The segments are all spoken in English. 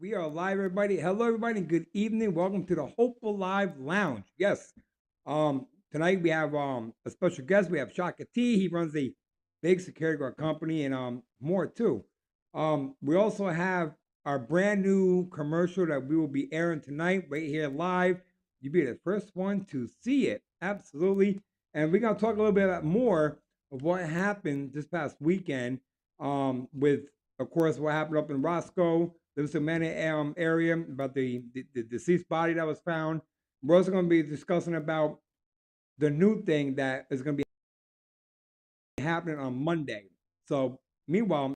We are live, everybody. Hello, everybody, and good evening. Welcome to the Hopeful Live Lounge. Yes, tonight we have a special guest. We have Shaka T. He runs a big security guard company and more too. We also have our brand new commercial that we will be airing tonight right here live. You'll be the first one to see it. Absolutely. And we're gonna talk a little bit more of what happened this past weekend with, of course, what happened up in Roscoe, the Savannah area, about the deceased body that was found. We're also going to be discussing about the new thing that is going to be happening on Monday. So, meanwhile,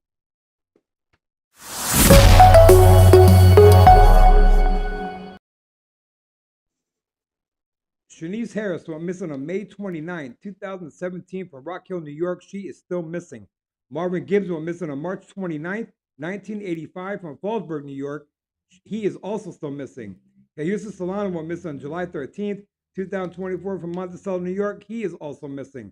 Shanice Harris went missing on May 29, 2017 from Rock Hill, New York. She is still missing. Marvin Gibbs went missing on March 29th, 1985 from Fallsburg, New York. He is also still missing. Jesus Solano went missing on July 13th, 2024 from Monticello, New York. He is also missing.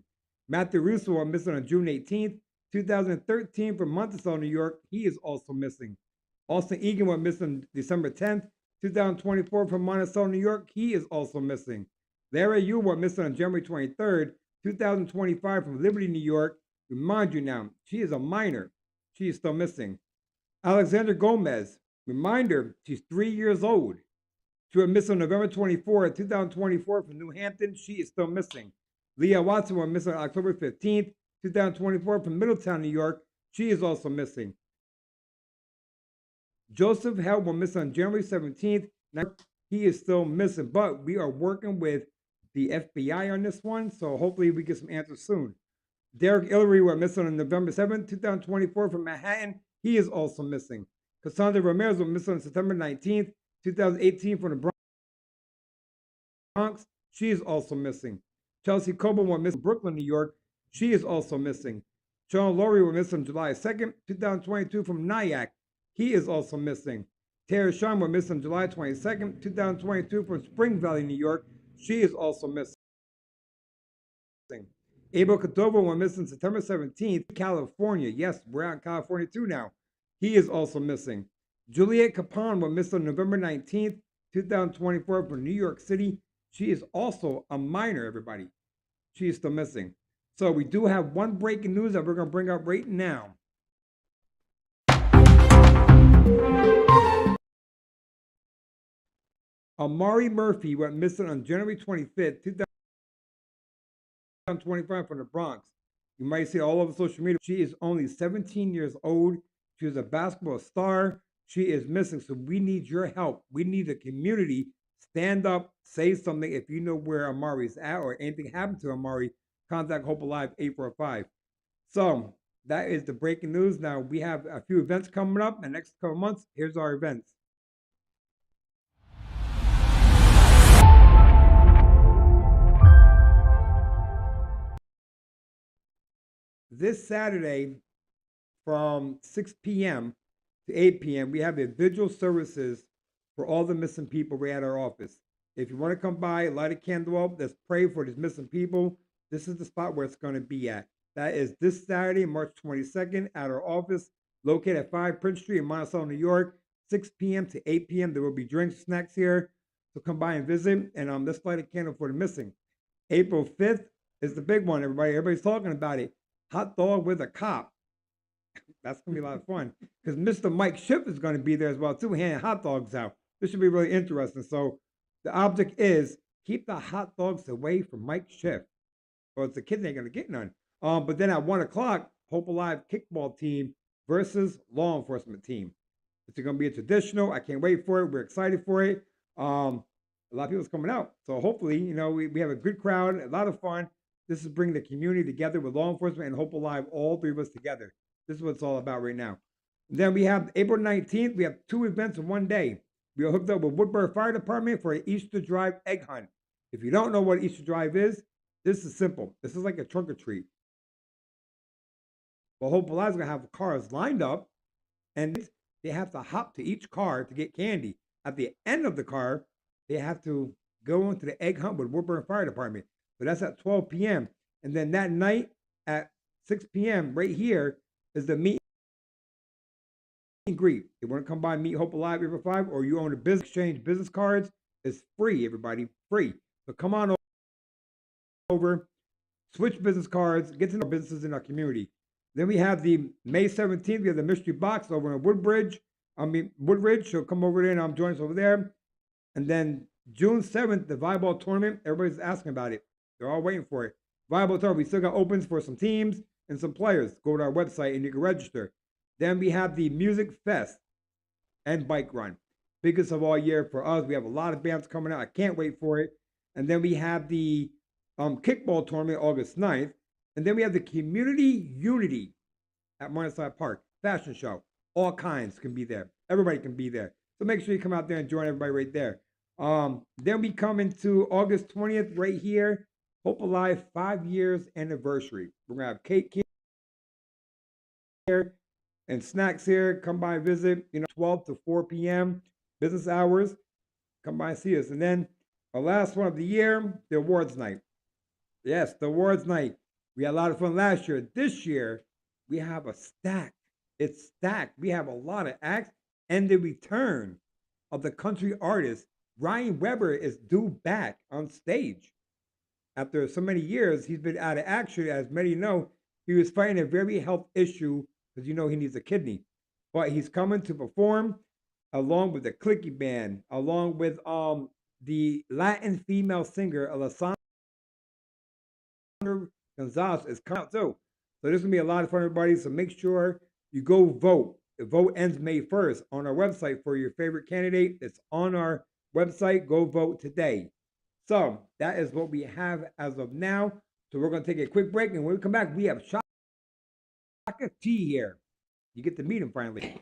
Matthew Russo went missing on June 18th, 2013 from Monticello, New York. He is also missing. Austin Egan went missing December 10th, 2024 from Monticello, New York. He is also missing. Larry Yu went missing on January 23rd, 2025 from Liberty, New York. Remind you now, she is a minor. She is still missing. Alexandra Gomez, reminder, she's 3 years old. She went missing on November 24th, 2024 from New Hampton. She is still missing. Leah Watson went missing on October 15th, 2024 from Middletown, New York. She is also missing. Joseph Held went missing on January 17th. Now, he is still missing, but we are working with the FBI on this one, so hopefully we get some answers soon. Derek Hillary went missing on November 7th, 2024 from Manhattan. He is also missing. Cassandra Ramirez went missing on September 19th, 2018 from the Bronx. She is also missing. Chelsea Coburn went missing in Brooklyn, New York. She is also missing. Sean Laurie went missing on July 2nd, 2022 from Nyack. He is also missing. Tara Sean went missing on July 22nd, 2022 from Spring Valley, New York. She is also missing. Abel Cordova went missing September 17th, California. Yes, we're out in California too now. He is also missing. Juliet Capon went missing on November 19th, 2024 from New York City. She is also a minor, everybody. She is still missing. So we do have one breaking news that we're going to bring up right now. Amari Murphy went missing on January 25th, 2025 from the Bronx. You might see all over social media. She is only 17 years old. She is a basketball star. She is missing. So we need your help. We need the community. Stand up, say something. If you know where Amari is at or anything happened to Amari, contact Hope Alive 845. So that is the breaking news. Now we have a few events coming up in the next couple months. Here's our events. This Saturday from 6 p.m. to 8 p.m., we have the vigil services for all the missing people right at our office. If you want to come by, light a candle up, let's pray for these missing people. This is the spot where it's going to be at. That is this Saturday, March 22nd, at our office, located at 5 Prince Street in Monticello, New York, 6 p.m. to 8 p.m. There will be drinks, snacks here, so come by and visit, and let's light a candle for the missing. April 5th is the big one, everybody. Everybody's talking about it. Hot dog with a cop. That's going to be a lot of fun because Mr. Mike Schiff is going to be there as well, too, handing hot dogs out. This should be really interesting. So the object is keep the hot dogs away from Mike Schiff, or it's the kids ain't going to get none. But then at 1 o'clock, Hope Alive kickball team versus law enforcement team. It's going to be a traditional. I can't wait for it. We're excited for it. A lot of people's coming out. So hopefully, we have a good crowd, a lot of fun. This is bringing the community together with law enforcement and Hope Alive, all three of us together. This is what it's all about right now. Then we have April 19th. We have 2 events in one day. We are hooked up with Woodbury Fire Department for an Easter Drive egg hunt. If you don't know what Easter Drive is, this is simple. This is like a trunk or treat. Well, Hope Alive is going to have cars lined up, and they have to hop to each car to get candy. At the end of the car, they have to go into the egg hunt with Woodbury Fire Department. So that's at 12 p.m. And then that night at 6 p.m. right here is the meet greet. If you want to come by and meet Hope Alive River 5, or you own a business exchange business cards, it's free, everybody. Free. So come on over, switch business cards, get to know businesses in our community. Then we have the May 17th, we have the mystery box over in Woodridge. So come over there and join us over there. And then June 7th, the volleyball tournament. Everybody's asking about it. They're all waiting for it. Volleyball tournament. We still got opens for some teams and some players. Go to our website and you can register. Then we have the Music Fest and Bike Run. Biggest of all year for us. We have a lot of bands coming out. I can't wait for it. And then we have the kickball tournament August 9th. And then we have the Community Unity at Morningside Park. Fashion show. All kinds can be there. Everybody can be there. So make sure you come out there and join everybody right there. Then we come into August 20th right here. Hope Alive 5 years anniversary. We're going to have cake here and snacks here. Come by and visit, 12 to 4 p.m. business hours. Come by and see us. And then our last one of the year, the awards night. Yes, the awards night. We had a lot of fun last year. This year, we have a stack. It's stacked. We have a lot of acts. And the return of the country artist, Ryan Weber, is due back on stage. After so many years, he's been out of action. As many know, he was fighting a very health issue because he needs a kidney. But he's coming to perform along with the Clicky Band, along with the Latin female singer, Alessandra Gonzalez, is coming out too. So this is going to be a lot of fun, everybody. So make sure you go vote. The vote ends May 1st on our website for your favorite candidate. It's on our website. Go vote today. So that is what we have as of now. So we're going to take a quick break. And when we come back, we have Shaka T here. You get to meet him finally.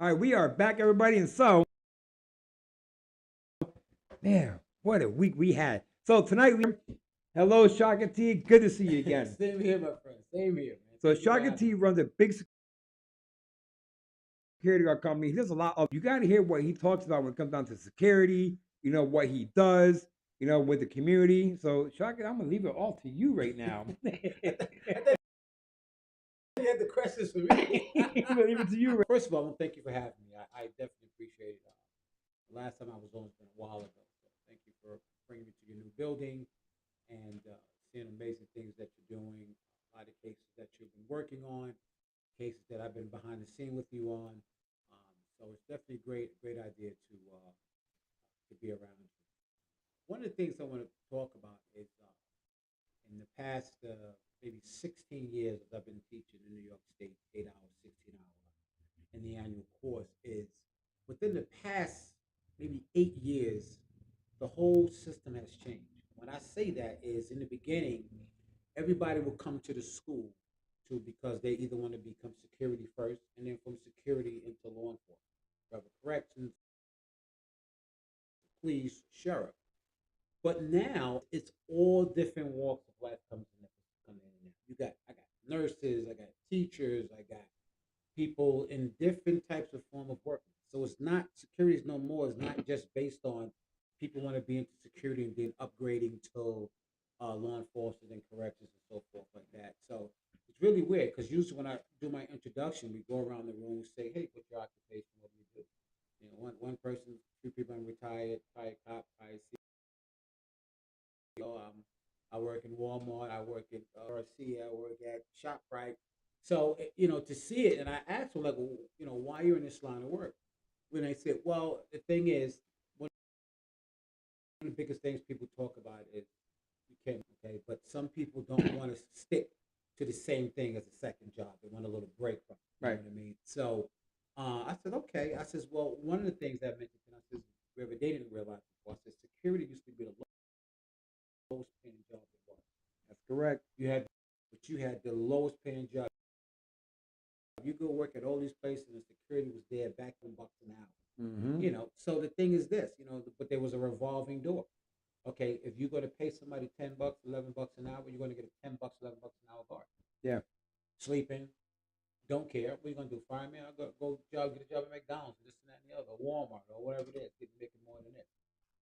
All right, we are back, everybody. And so, man, what a week we had. So tonight, hello, Shaka T. Good to see you again. Same here, my friend. Same here, man. So Shaka T runs a big security guard company. He does a lot of, you got to hear what he talks about when it comes down to security, what he does, with the community. So Shaka, I'm going to leave it all to you right now. You had the questions for me. I'm going to leave it to you. First of all, I want to thank you for having me. I definitely appreciate it. The last time I was on has been a while ago. So thank you for bringing me to your new building and seeing amazing things that you're doing. A lot of cases that you've been working on, cases that I've been behind the scene with you on. So it's definitely a great idea to be around you. One of the things I want to talk about is in the past maybe 16 years that I've been teaching in New York State, 8 hours, 16 hours in the annual course, is within the past maybe 8 years, the whole system has changed. When I say that is in the beginning, everybody will come to the school to because they either want to become security first and then from security into law enforcement, whether corrections, police, sheriff. But now it's all different walks of life coming in now. I got nurses, I got teachers, I got people in different types of form of work. So it's not security is no more. It's not just based on people want to be into security and then upgrading to law enforcement and corrections and so forth like that. So it's really weird because usually when I do my introduction, we go around the room and say, "Hey, what's your occupation? What do you do?" You know, one person, three people, I'm retired cop, retired CEO. I work in Walmart. I work at Garcia. I work at ShopRite. So to see it, and I asked them like, well, why you're in this line of work? When they said, well, the thing is, one of the biggest things people talk about is you can, okay, but some people don't want to stick to the same thing as a second job. They want a little break from it. You know Right. what I mean? So I said, okay. I says, well, one of the things that I mentioned, and I says, wherever they didn't realize before, I said, security used to be the lowest paying job there was. That's correct. You had the lowest paying job. You go work at all these places, and security was there back $10 an hour. Mm-hmm. So the thing is this, but there was a revolving door. Okay, if you're going to pay somebody $10, $11 an hour, you're going to get a $10, $11 an hour guard. Yeah. Sleeping, don't care. What are you going to do? Fire me? I'll get a job at McDonald's, this and that and the other, Walmart or whatever it is, making more than it.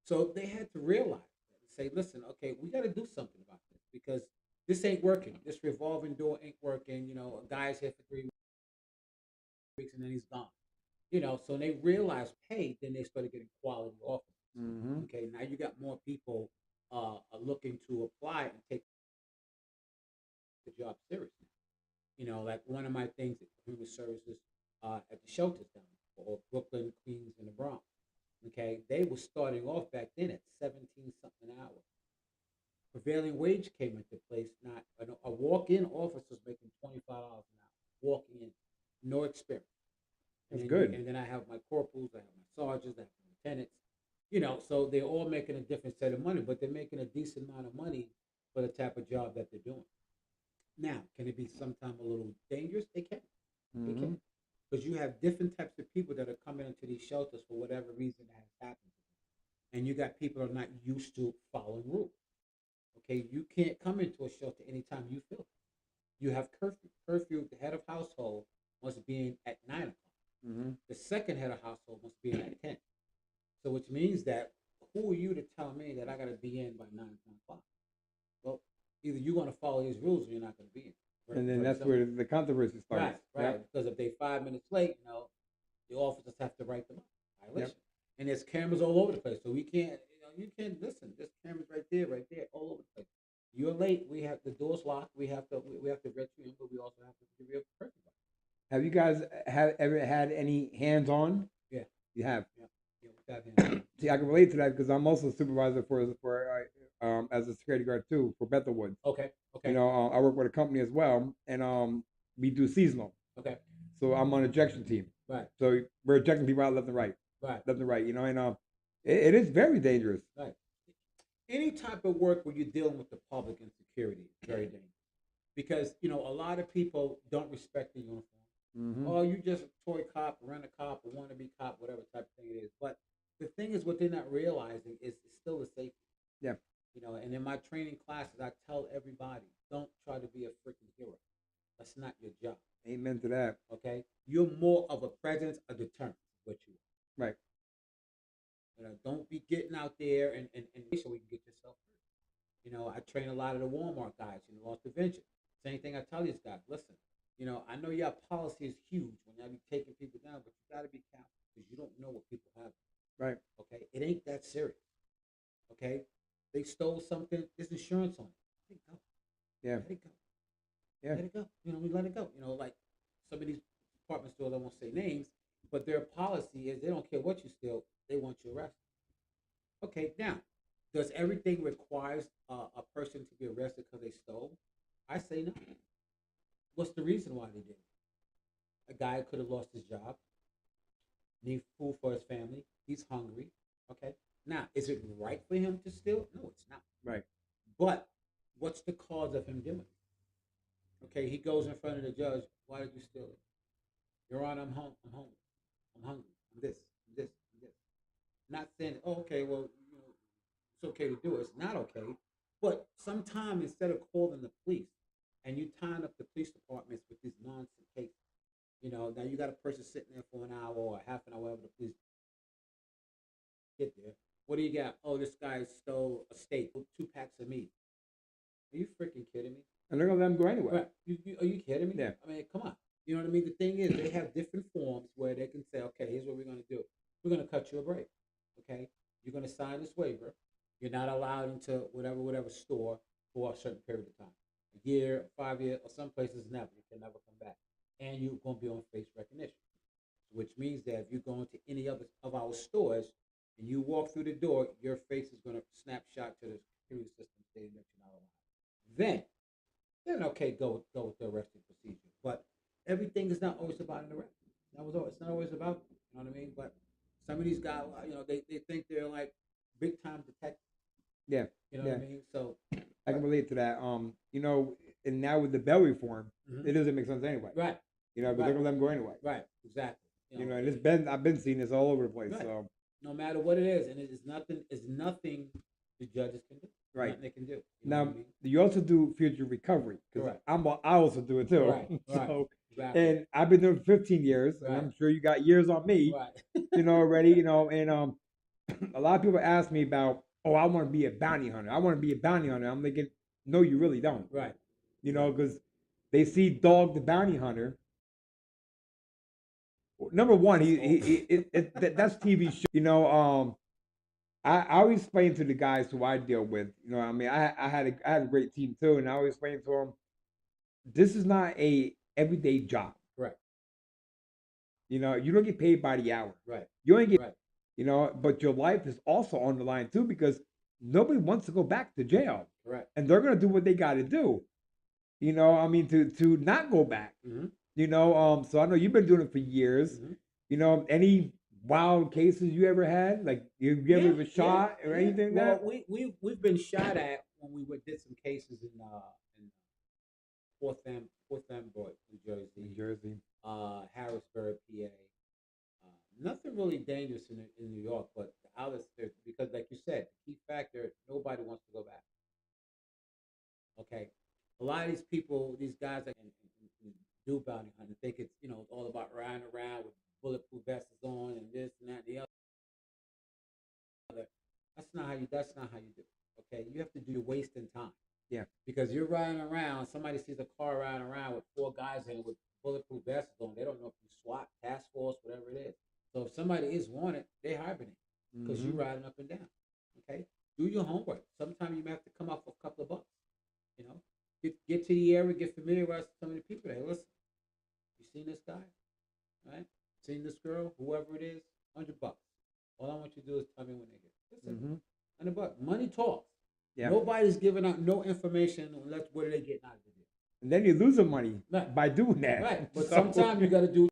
So they had to realize that and say, listen, okay, we got to do something about this because this ain't working. This revolving door ain't working. A guy's here for 3 weeks and then he's gone. So they realized, hey, then they started getting quality offers. Mm-hmm. Okay, now you got more people looking to apply and take the job seriously. Like one of my things at human services at the shelters down for Brooklyn, Queens, and the Bronx. Okay, they were starting off back then at 17 something an hour. Prevailing wage came into place. Not a walk-in officer was making $25 an hour. Walking in, no experience. That's good. And then I have my corporals, I have my sergeants, I have my lieutenants. So they're all making a different set of money, but they're making a decent amount of money for the type of job that they're doing. Now, can it be sometimes a little dangerous? It can. It Mm-hmm. can. Because you have different types of people that are coming into these shelters for whatever reason that has happened. And you got people that are not used to following rules. Okay, you can't come into a shelter anytime you feel it. You have curfew. Curfew, the head of household must be in at 9 o'clock. Mm-hmm. The second head of household must be in at 10. So which means that who are you to tell me that I got to be in by 9 o'clock? Well, either you're going to follow these rules or you're not going to be in. And then that's where the controversy starts. Right. Yep. Because if they 5 minutes late, the officers have to write them up. Violation. Yep. And there's cameras all over the place, so we can't. You can't listen. There's cameras right there, all over the place. You're late. We have the doors locked. We have to let you in, but we also have to give you a person. Have you guys ever had any hands-on? Yeah. You have. Yeah. We got hands-on. See, I can relate to that because I'm also a supervisor for as a security guard too for Bethel Woods. Okay. I work with a company as well, and we do seasonal. Okay. So I'm on ejection team. Right. So we're ejecting people out left and right. Right. Left and right. And it is very dangerous. Right. Any type of work where you're dealing with the public and security is very dangerous because a lot of people don't respect the uniform. Mm-hmm. Oh, you just a toy cop, rent a cop, or wannabe cop, whatever type of thing it is. But the thing is, what they're not realizing is it's still a safety. Yeah. And in my training classes, I tell everybody, don't try to be a freaking hero. That's not your job. Amen to that. Okay? You're more of a presence, a deterrent, what you are. Right. Don't be getting out there and so we can get yourself hurt. I train a lot of the Walmart guys in loss prevention. Same thing I tell these guys, listen, I know your policy is huge when y'all be taking people down, but you got to be careful because you don't know what people have. Right. Okay? It ain't that serious. Okay? They stole something, there's insurance on it. Let it go. Yeah. Let it go. Yeah. Let it go. We let it go. Like some of these department stores, I won't say names, but their policy is they don't care what you steal, they want you arrested. Okay, now, does everything requires a person to be arrested because they stole? I say no. What's the reason why they did it? A guy could have lost his job, need food for his family, he's hungry, okay? Now, is it right for him to steal? No, it's not. Right. But what's the cause of him doing it? Okay, he goes in front of the judge. Why did you steal it? Your Honor, I'm home. I'm hungry. I'm hungry. I'm this. I'm this. I'm this. Not saying, oh, okay, well, it's okay to do it. It's not okay. But sometimes instead of calling the police and you tying up the police departments with these nonsense cases, now you got a person sitting there for an hour or half an hour, whatever the police get there. What do you got? Oh, this guy stole a steak, 2 packs of meat. Are you freaking kidding me? And they're gonna let them go anyway. Right. Are you kidding me? Yeah. I mean, come on. You know what I mean? The thing is, they have different forms where they can say, okay, here's what we're going to do. We're going to cut you a break. Okay? You're going to sign this waiver. You're not allowed into whatever store for a certain period of time. A year, 5 years, or some places never. You can never come back. And you're going to be on face recognition, which means that if you go into any other of our stores and you walk through the door, your face is going to snapshot to the security system stating that you're not allowed. Then okay, go with the arresting procedure. But everything is not always about an arrest. It's not always about, you know what I mean? But some of these guys, they think they're like big time detectives. Yeah. You know Yeah. what I mean? So I can relate to that. And now with the bail reform, it doesn't make sense anyway. right, But they're gonna let them go anyway. right, exactly. And I've been seeing this all over the place. Right. So No matter what it is, and it is nothing the judges can do. Right. Nothing they can do. You know now what I mean? you also do future recovery because Correct. I also do it too. Right, right. So Exactly. and I've been doing it for 15 years, and Right. I'm sure you got years on me. Right. Already. And a lot of people ask me about, oh, I want to be a bounty hunter. I want to be a bounty hunter. I'm thinking, no, you really don't. Right. Because they see Dog the Bounty Hunter. Number one, that's TV show. I always explain to the guys who I deal with. I mean, I had a great team too, and I always explain to them, this is not a everyday job. Right. You don't get paid by the hour. Right. You only get, right. But your life is also on the line too, because nobody wants to go back to jail. Right. And they're gonna do what they got to do. I mean, to not go back. Mm-hmm. So I know you've been doing it for years. Mm-hmm. Any wild cases you ever had? Like you ever been shot or anything? Well, we've been shot at when we did some cases in Fourth Amboy, New Jersey, Harrisburg, PA. Nothing really dangerous in New York, but the outlets there, because like you said, the key factor, nobody wants to go back. Okay, a lot of these people, these guys that can do bounty hunting, think it's all about riding around with bulletproof vests on and this and that and the other. That's not how you do it. Okay, you have to do your wasting time. Yeah. Because you're riding around, somebody sees a car riding around with 4 guys in it with bulletproof vests on. They don't know if you SWAT, task force, whatever it is. So if somebody is wanted, they hibernate because you're riding up and down. Okay, do your homework. Sometimes you may have to come up with a couple of bucks. Get to the area, get familiarized with some of the people. Hey, listen, you seen this guy, right? Seen this girl, whoever it is, $100. All I want you to do is tell me when they get. Listen, $100. Money talks. Yeah. Nobody's giving out no information unless what are they getting out of the deal. And then you lose the money by doing that. Right. But sometimes you got to do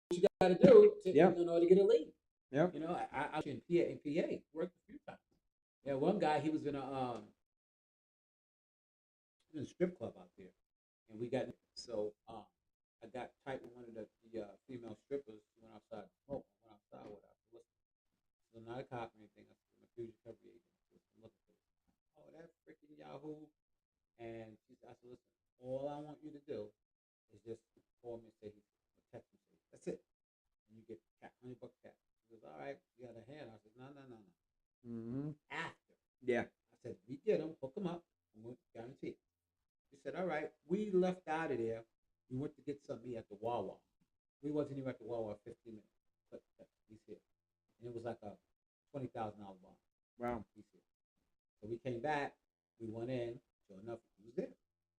what you got to do in order to get a lead. Yeah. I in PA worked a few times. Yeah, one guy, he was in a strip club out there, and we got I got tight with one of the female strippers. Went outside to smoke. I went outside with her. Listen, so not a cop or anything. I said, I'm a fugitive recovery agent. I'm looking for this. Oh, that freaking Yahoo! And I said, listen, all I want you to do is just call me and say he's a text message. That's it. And you get $100 cash. He goes, all right, you got a hand. I said, no. After. Yeah. I said, we get him, hook him up, and we'll guarantee it. He said, all right, we left out of there. We went to get something at the Wawa. We wasn't even at the Wawa 15 minutes. But he's here. And it was like a $20,000 bond. Wow. He's here. So we came back. We went in. Sure enough, he was there.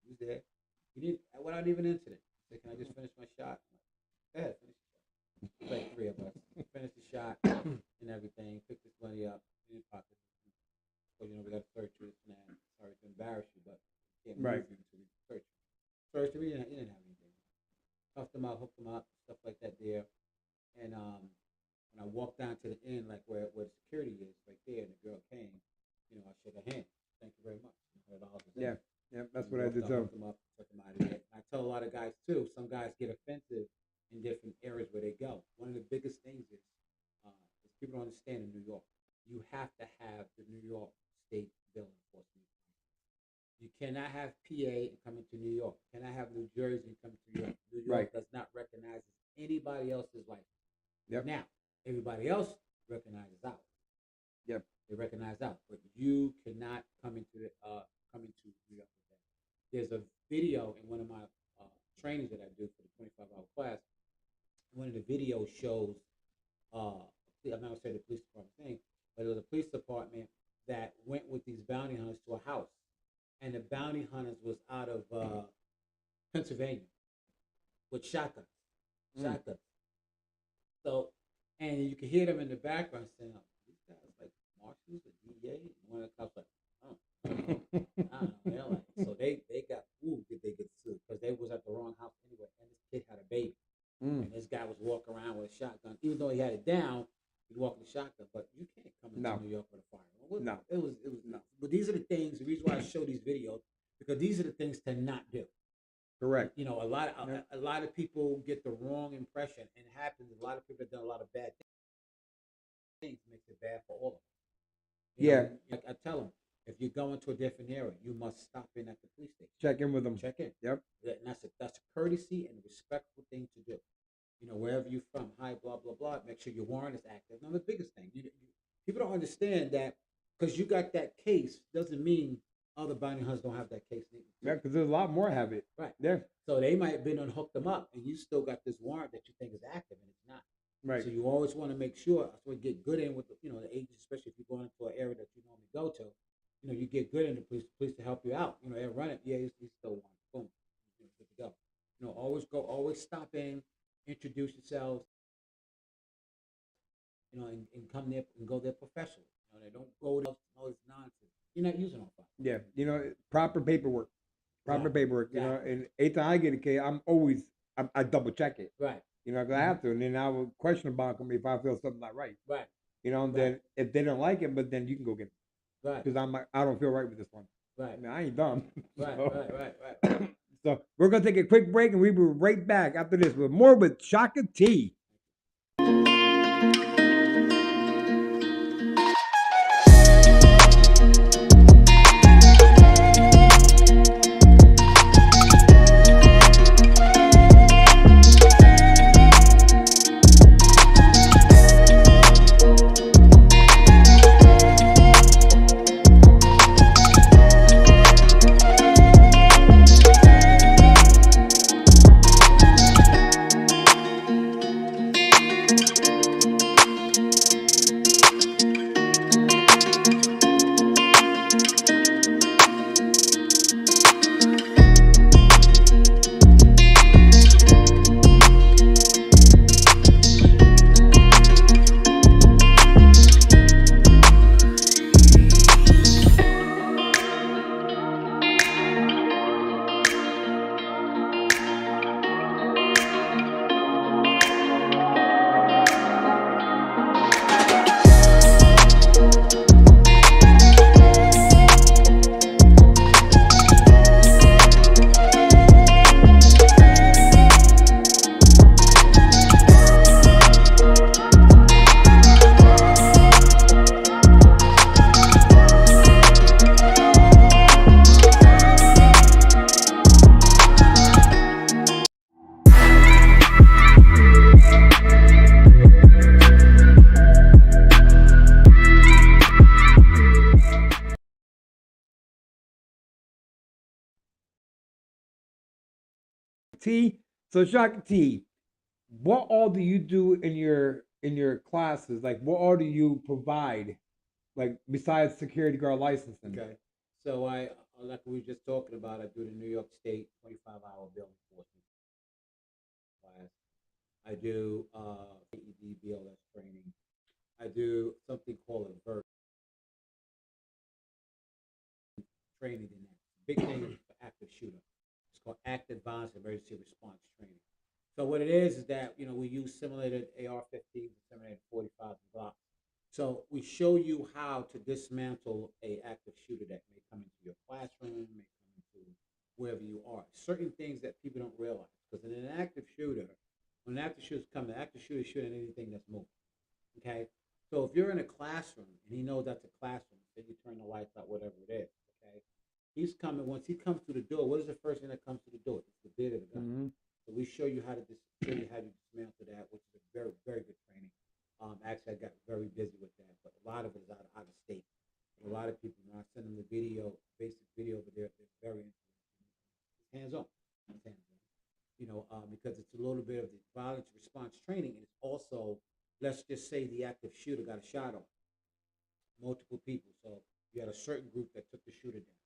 He didn't, without even an incident. He said, can I just finish my shot? I'm like, go ahead, finish the shot. It's like 3 of us. Finished the shot and everything. Picked this money up in his pocket. So, we got to search you. Sorry to embarrass you, but can't move you until we search you. Searched him. He didn't have anything. Cuffed him up, hooked him up, stuff like that there. And When I walked down to the end, like where the security is, right there, and the girl came, I shook her hand. Thank you very much. $100 was in Yeah, it. yeah, that's And what I walked did up, too. hooked them up, took them out of there. And I tell a lot of guys too. Some guys get offensive in different areas where they go. One of the biggest things is people don't understand in New York. You have to have the New York State Bill Enforcement. You cannot have PA and come into New York. You cannot have New Jersey and come to New York. New Right. York does not recognize anybody else's life. Yep. Now, everybody else recognizes ours. Yep. They recognize ours, but you cannot come into New York with that. There's a video in one of my trainings that I do for the 25-hour class. One of the videos shows, I'm not gonna say the police department thing, but it was a police department that went with these bounty hunters to a house, and the bounty hunters was out of Pennsylvania with Shaka. Mm. Shaka. So, and you can hear them in the background saying, oh, these guys like marshals, the DA, and one of the cops like, oh, I don't know. I don't know. They're like, so they got, ooh, did they get sued? Because they was at the wrong house anyway, and this kid had a baby. Mm. And this guy was walking around with a shotgun. Even though he had it down, he'd walk with a shotgun. But you can't come into No. New York with a firearm. No. It was no. But these are the things, the reason why I show these videos, because these are the things to not do. Correct. A lot of people get the wrong impression, and it happens. A lot of people have done a lot of bad things, makes it bad for all of us. Yeah. Like I tell them, if you go into a different area, you must stop in at the police station. Check in with them. Check in. Yep. And that's a courtesy and a respectful thing to do. Wherever you're from, hi, blah blah blah. Make sure your warrant is active. Now the biggest thing, people don't understand that because you got that case doesn't mean other bounty hunters don't have that case. Yeah, because there's a lot more have it. Right. Yeah. So they might have been unhooked them up, and you still got this warrant that you think is active, and it's not. Right. So you always want to make sure. That's what get good in with the agents, especially if you're going into an area that you normally go to. You get good in the police to help you out. They run it. Yeah, he's still one. Boom. Good to go. Always stop in, introduce yourselves. And come there and go there professionally. They don't go to all this nonsense. You're not using all fire. Yeah. Proper paperwork. Proper paperwork. Exactly. And anytime I get a case, I double check it. Right. Because I have to, and then I will question about them if I feel something not right. Right. Then if they don't like it, but then you can go get it. Right. Because I don't feel right with this one. Right. I ain't dumb. Right. So, Right. So we're gonna take a quick break, and we will be right back after this with more with Shaka T. T. So Shaka T, what all do you do in your classes? Like what all do you provide? Like besides security guard licensing? Okay. So like we were just talking about, I do the New York State 25-hour bill enforcement class. I do AED BLS training. I do something called a VERT training in that. Big thing is for active shooter. It's called active violence emergency response training. So what it is that we use simulated AR-15s and simulated 45s and Glocks. So we show you how to dismantle a active shooter that may come into your classroom, may come into wherever you are. Certain things that people don't realize, because in an active shooter, when an active shooter's coming, the active shooter is shooting anything that's moving. Okay, so if you're in a classroom and he knows that's a classroom, then you turn the lights out, whatever it is. Okay, he's coming. Once he comes through the door, what is the first thing that comes through the door? It's the bit of the gun. Mm-hmm. So we show you how to show you how to dismantle that, which is a very very good training. Actually, I got very busy with that, but a lot of it is out of state. A lot of people, when I send them the video, basic video over there, they're very interested. It's hands on. It's hands on. Because it's a little bit of the violence response training, and it's also, let's just say the active shooter got a shot on multiple people. So you had a certain group that took the shooter down.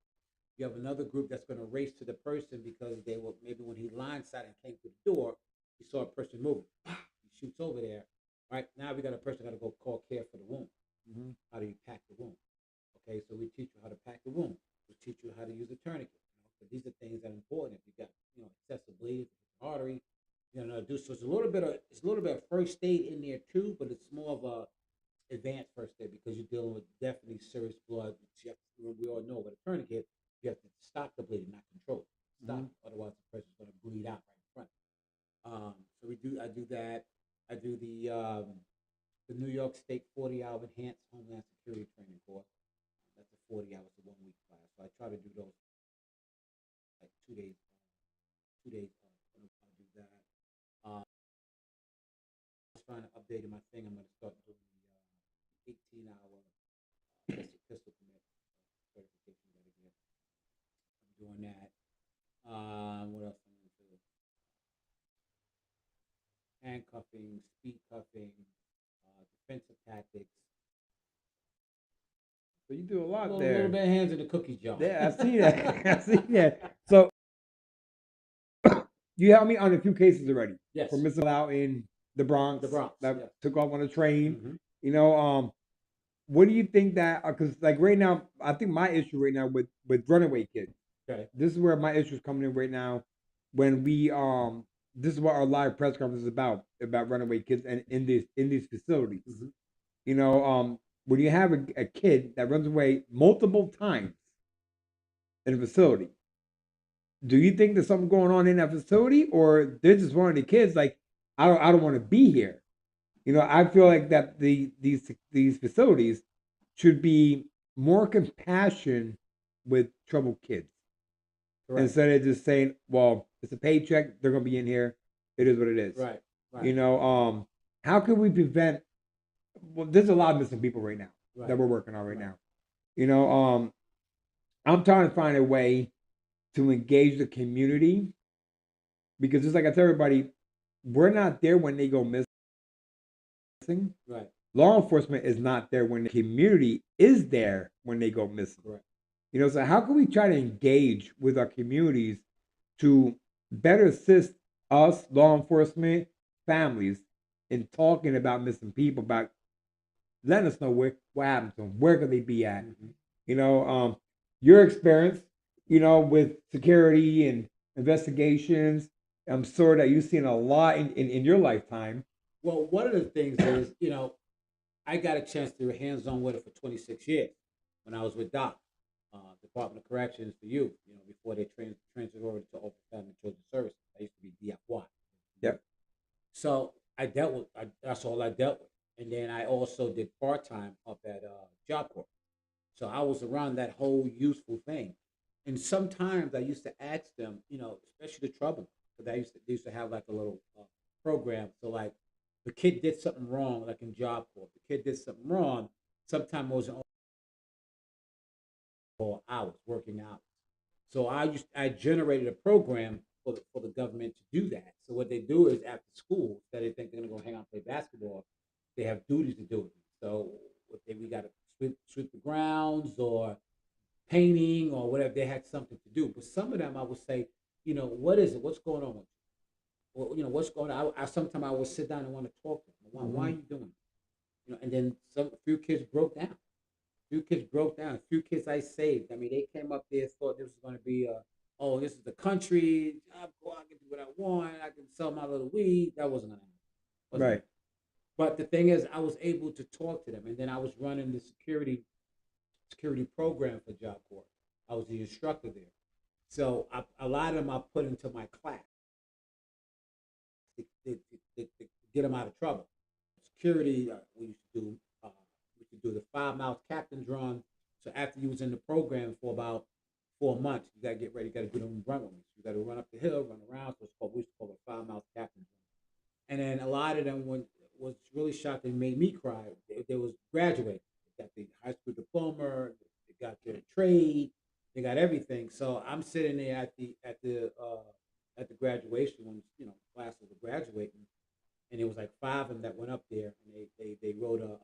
You have another group that's going to race to the person because they were maybe when he blindsided and came to the door, he saw a person moving. He shoots over there. Right now, we got a person got to go call care for the wound. Mm-hmm. How do you pack the wound? Okay, so we teach you how to pack the wound. We teach you how to use a tourniquet. So these are things that are important. If you got excessive bleed, artery, do so. It's a little bit of first aid in there too, but it's more of a advanced first aid because you're dealing with definitely serious blood. We all know with a tourniquet, you have to stop the bleeding, not control it. Stop, otherwise the person's going to bleed out right in front. So I do that. I do the New York State 40-hour enhanced Homeland Security training course. That's a 40 hours, a 1 week class. So I try to do those like 2 days. 2 days. I do that. Just trying to update my thing. I'm going to start doing the 18-hour pistol commit certification that I get. I'm doing that. What else I'm into? Handcuffing, speed cuffing, defensive tactics. So you do a lot A there. little bit of hands in the cookie jar. Yeah, I see that. I see that. So you helped me on a few cases already. Yes. For missing out in the Bronx. That yes. took off on a train. Mm-hmm. What do you think that? Because like right now, I think my issue right now with runaway kids. Okay. This is where my issue is coming in right now. When we this is what our live press conference is about runaway kids and in these facilities. Mm-hmm. When you have a kid that runs away multiple times in a facility, do you think there's something going on in that facility, or they're just one of the kids like I don't want to be here? I feel like that these facilities should be more compassion with troubled kids. Correct. Instead of just saying, "Well, it's a paycheck; they're gonna be in here. It is what it is." Right. How can we prevent? Well, there's a lot of missing people right now that Right. we're working on right now. I'm trying to find a way to engage the community because just like I tell everybody, we're not there when they go missing. Right. Law enforcement is not there when the community is there when they go missing. Right. So how can we try to engage with our communities to better assist us, law enforcement, families, in talking about missing people, about letting us know what happened to them, where could they be at? Mm-hmm. Your experience, with security and investigations, I'm sure that you've seen a lot in your lifetime. Well, one of the things is, I got a chance to be hands-on with it for 26 years when I was with DOC, Department of Corrections for Youth, before they transferred over to Open Family Children's Services. I used to be DFY. Yep. So that's all I dealt with. And then I also did part-time up at Job Corps. So I was around that whole useful thing. And sometimes I used to ask them, especially the trouble, because they used to have like a little program. So like the kid did something wrong, like in Job Corps. The kid did something wrong. Sometimes it was for hours, working hours. So I generated a program for the government to do that. So what they do is after school, that they think they're gonna go hang out and play basketball, they have duties to do. So we got to sweep the grounds or painting or whatever. They had something to do. But some of them I would say, what is it? What's going on with you? Well, what's going on? I sometimes I would sit down and want to talk to them. Why are you doing it? And then a few kids broke down. A few kids broke down. A few kids I saved. I mean, they came up there, thought this was going to be oh, this is the country. I can do what I want. I can sell my little weed. That wasn't gonna happen. Wasn't Right. gonna But the thing is, I was able to talk to them, and then I was running the security program for Job Corps. I was the instructor there, so a lot of them I put into my class to get them out of trouble. Security, we used to do the 5 mile captain's run. So after you was in the program for about 4 months, you gotta get ready. You gotta do them run with me. So you gotta run up the hill, run around. So it's called we used to call it 5 mile captain's run. And then a lot of them was really shocked and made me cry. They was graduating. They got the high school diploma. They got their trade. They got everything. So I'm sitting there at the graduation when classes were graduating, and it was like five of them that went up there, and they wrote a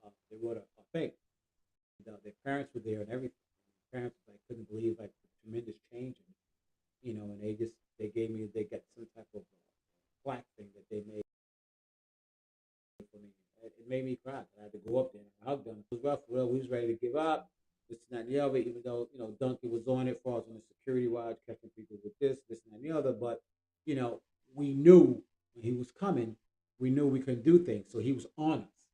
thing. And, their parents were there and everything. Parents like couldn't believe like the tremendous change, and they got some type of plaque thing that they made for me. It made me cry. I had to go up there and hug them. It was rough. Well, we was ready to give up. This and that and the other. Even though Duncan was on it for us on the security watch, catching people with this and that and the other. But we knew when he was coming. We knew we couldn't do things. So he was on us.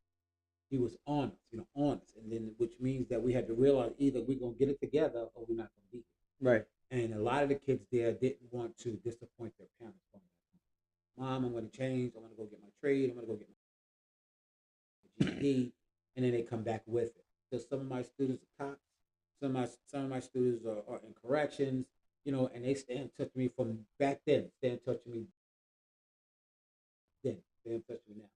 He was on us. On us. And then which means that we had to realize either we're gonna get it together or we're not gonna be here. Right. And a lot of the kids there didn't want to disappoint their parents. Mom, I'm going to change. I'm going to go get my trade. I'm going to go get my GED, and then they come back with it. So some of my students are cops. Some of my students are in corrections. And they stay in touch with me from back then. Stay in touch with me then. Stay in touch with me now.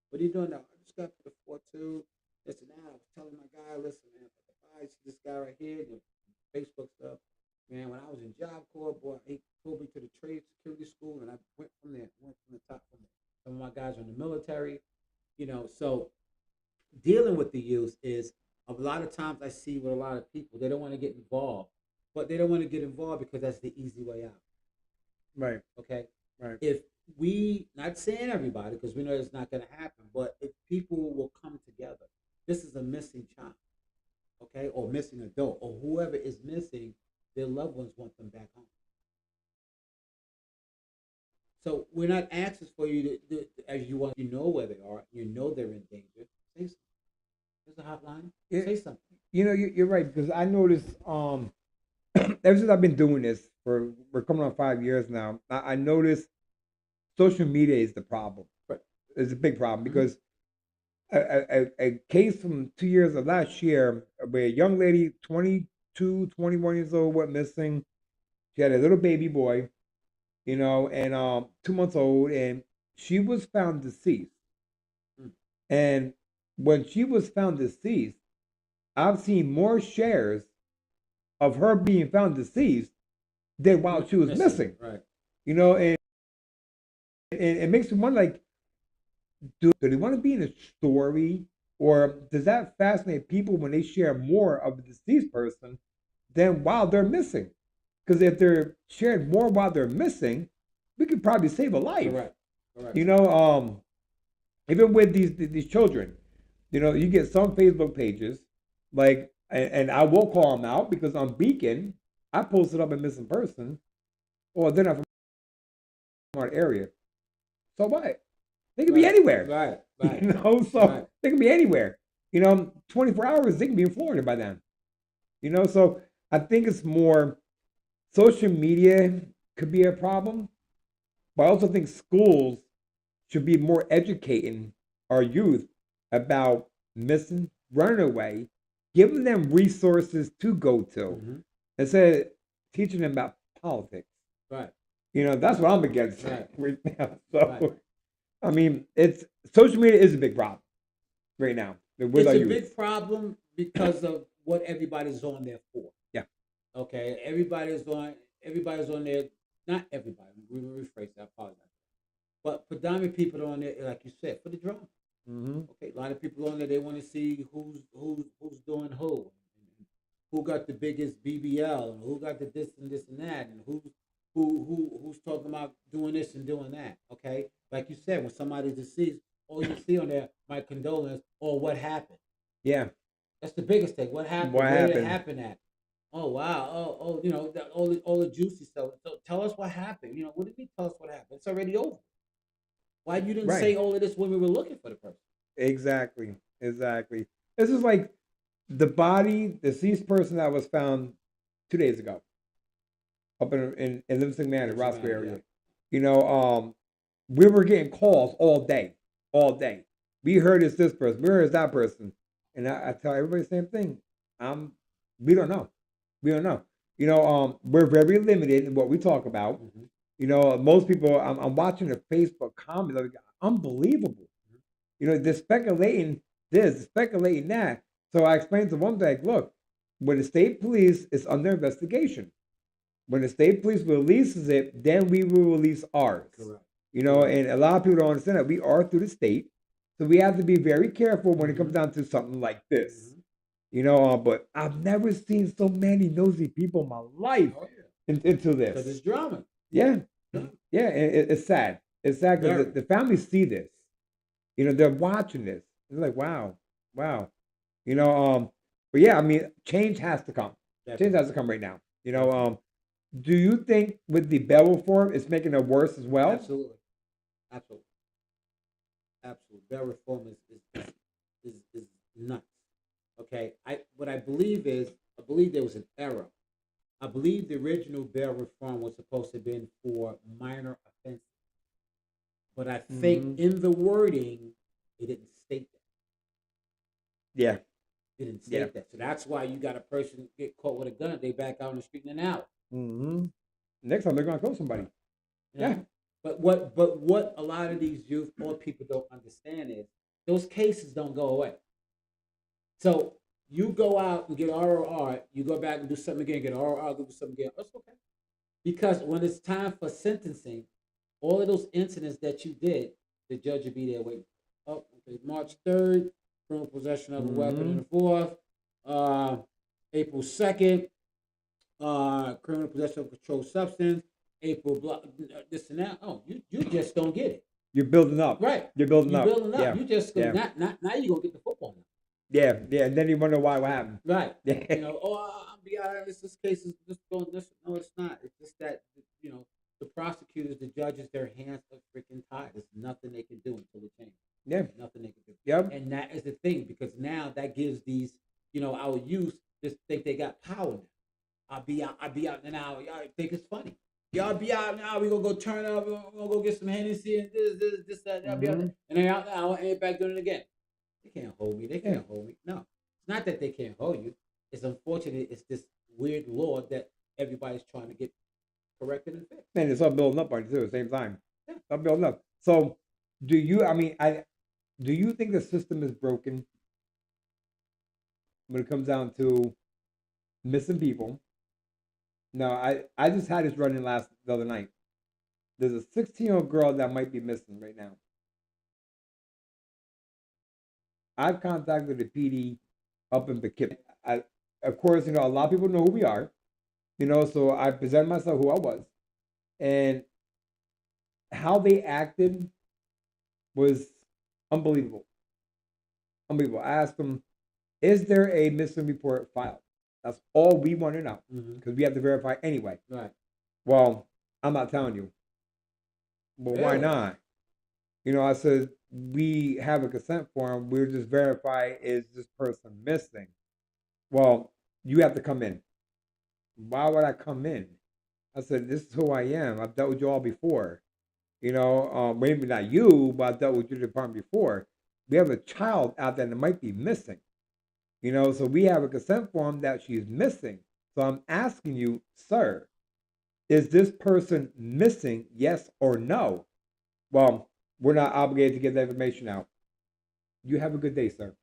What are you doing now? I just got to the 4-2. Listen, now I was telling my guy, listen, man, if I see this guy right here, the Facebook stuff. Man, when I was in Job Corps, boy, he pulled me to the trade security school, and I went from there, went from the top. From there. Some of my guys are in the military, So dealing with the youth is a lot of times I see with a lot of people they don't want to get involved, but they don't want to get involved because that's the easy way out. Right. Okay. Right. If we, not saying everybody, because we know it's not going to happen, but if people will come together, this is a missing child, okay, or missing adult, or whoever is missing. Their loved ones want them back home. So we're not asking for you as you want. You know where they are. You know they're in danger. Say something. There's a hotline. Say something. You're right because I noticed ever since I've been doing this we're coming on 5 years now. I noticed social media is the problem. Right. It's a big problem because a case from 2 years of last year where a young lady, 22, 21 years old, went missing. She had a little baby boy, and 2 months old, and she was found deceased. Mm. And when she was found deceased, I've seen more shares of her being found deceased than while she was missing. Right. And it makes me wonder, like, do they want to be in a story, or does that fascinate people when they share more of a deceased person than while they're missing? Because if they're shared more while they're missing, we could probably save a life. Correct. Even with these children, you get some Facebook pages, like, and I will call them out because on Beacon, I posted up a missing person, or they're not from our area. So what? They can be anywhere. Right. They can be anywhere. 24 hours, they can be in Florida by then. So I think it's more social media could be a problem, but I also think schools should be more educating our youth about missing, running away, giving them resources to go to, instead of teaching them about politics. Right. That's what I'm against right now. So, Right. I mean, social media is a big problem right now. It's a big problem because of what everybody's on there for. Yeah. Okay. Everybody's on there. Not everybody. We will rephrase that. I apologize. But predominant people are on there, like you said, for the drama. Okay. A lot of people on there. They want to see who's doing who got the biggest BBL, and who got the this and that, and who's talking about doing this and doing that. Okay. Like you said, when somebody's deceased, all you see on there, my condolence, or what happened. Yeah. That's the biggest thing. What happened? Where did it happen at? Oh wow! All the juicy stuff. So tell us what happened. What did you tell us what happened? It's already over. Why you didn't Right. say all of this when we were looking for the person? Exactly. Exactly. This is like the body, deceased person that was found 2 days ago up in Livingston Manor, Lives in Roscoe Manor, yeah. area. You know, we were getting calls all day, all day. We heard it's this person, we heard it's that person, and I tell everybody the same thing. Um, we don't know, we don't know. We're very limited in what we talk about. Mm-hmm. Most people. I'm watching the Facebook comments, like, unbelievable. They're speculating this, they're speculating that. So I explained to one day, look, when the state police is under investigation, when the state police releases it, then we will release ours. Correct. And a lot of people don't understand that we are through the state, so we have to be very careful when it comes Mm-hmm. down to something like this. Mm-hmm. But I've never seen so many nosy people in my life Oh yeah. into Because it's this. drama. Yeah, Yeah. yeah, it's sad. It's sad Very. because the families see this. They're watching this. They're like, wow, wow. But yeah, I mean, change has to come. Change Definitely. has to come right now. Do you think with the bail reform, it's making it worse as well? Absolutely. Absolutely. Absolutely. Bail reform is nuts. Okay. What I believe is I believe there was an error. I believe the original bail reform was supposed to have been for minor offenses. But I think in the wording, it didn't state that. Yeah, It didn't state that. So that's why you got a person get caught with a gun, they back out on the street in an hour. Mm-hmm. Next time they're gonna kill somebody. You know? Yeah. But what a lot of these youth or people don't understand is those cases don't go away. So you go out and get ROR, you go back and do something again, get ROR, go do something again. That's okay. Because when it's time for sentencing, all of those incidents that you did, the judge will be there waiting. Oh, okay, March 3rd, criminal possession of a weapon in the 4th. April 2nd, criminal possession of a controlled substance. April, this and that. Oh, you just don't get it. You're building up. Right. You're building You're up. building up. Yeah. You just Yeah. now you're gonna get the football now. Yeah, yeah. And then you wonder what happened. Right. Yeah. I'll be out of this case is just going this. No, it's not. It's just that the prosecutors, the judges, their hands are freaking tied. There's nothing they can do until it changes. Yeah. Nothing they can do. Yep. And that is the thing, because now that gives these, our youth just think they got power now. I'll be out in an hour. Y'all think it's funny. Y'all be out now. We gonna go turn up. We gonna go get some Hennessy and this, that. Y'all be out there. And they out now and back doing it again. They can't hold me. They can't hold me. No, it's not that they can't hold you. It's unfortunate. It's this weird law that everybody's trying to get corrected and fixed. And it's all building up on you too at the same time. Yeah. It's all building up. So, do you think the system is broken when it comes down to missing people? No, I just had this running the other night. There's a 16-year-old girl that might be missing right now. I've contacted the PD up in Poughkeepsie. Of course, a lot of people know who we are. So I presented myself who I was, and how they acted was unbelievable. Unbelievable. I asked them, "Is there a missing report filed?" That's all we want to know, because we have to verify anyway. Right. Well, I'm not telling you. Well, why Really? not? I said, we have a consent form. We'll just verify, is this person missing? Well, you have to come in. Why would I come in? I said, this is who I am. I've dealt with you all before. Maybe not you, but I've dealt with your department before. We have a child out there that might be missing. So we have a consent form that she's missing. So I'm asking you, sir, is this person missing, yes or no? Well, we're not obligated to get that information out. You have a good day, sir.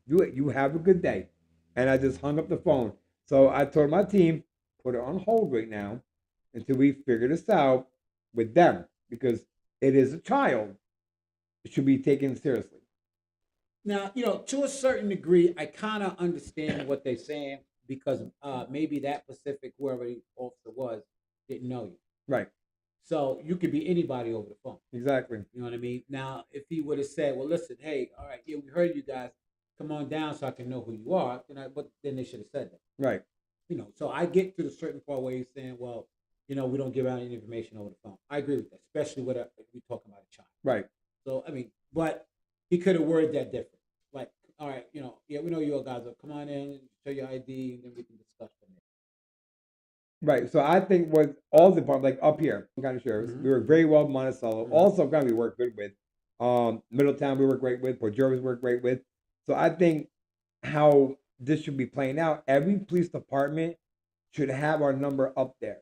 You have a good day. And I just hung up the phone. So I told my team, put it on hold right now until we figure this out with them, because it is a child. It should be taken seriously. Now, to a certain degree, I kind of understand what they're saying, because maybe that specific whoever the officer was didn't know you. Right. So you could be anybody over the phone. Exactly. You know what I mean? Now, if he would have said, well, listen, hey, all right, yeah, we heard you guys. Come on down so I can know who you are. But then they should have said that. Right. So I get to the certain part where he's saying, well, we don't give out any information over the phone. I agree with that, especially with if we talking about a child. Right. So I mean, but he could have worded that different. Like, all right, yeah, we know you all guys. Come on in, show your ID, and then we can discuss from there. Right. So I think with all the departments, like up here, county sheriffs, we work very well with Monticello. Also, county we work good with. Middletown we work great with. Port Jervis work great with. So I think how this should be playing out. Every police department should have our number up there.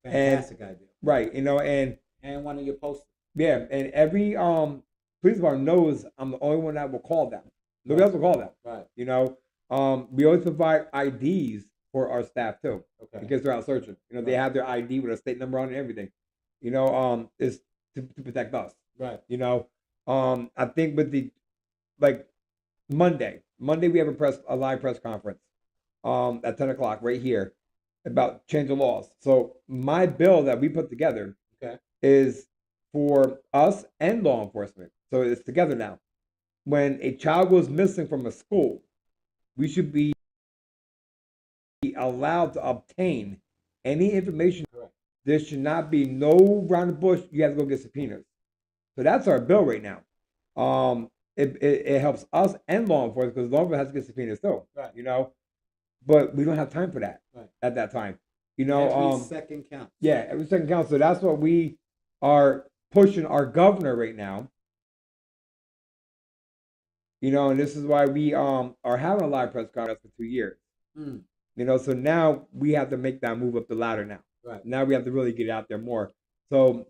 Fantastic idea. Right. And one of your posters. Yeah, and every police department knows I'm the only one that will call them. Nobody else will call them. Right. We always provide IDs for our staff too, Okay. because they're out searching. They have their ID with a state number on it and everything. Is to protect us. Right. I think with the Monday we have a live press conference at 10 o'clock right here about change of laws. So my bill that we put together is for us and law enforcement. So it's together now. When a child goes missing from a school, we should be allowed to obtain any information. Correct. There should not be no round the bush. You have to go get subpoenas. So that's our bill right now. It helps us and law enforcement, because law enforcement has to get subpoenas too. Right. But we don't have time for that at that time. Every second counts. Yeah, every second counts. So that's what we are pushing our governor right now. And this is why we are having a live press conference for 2 years. So now we have to make that move up the ladder now. Right. Now we have to really get out there more. So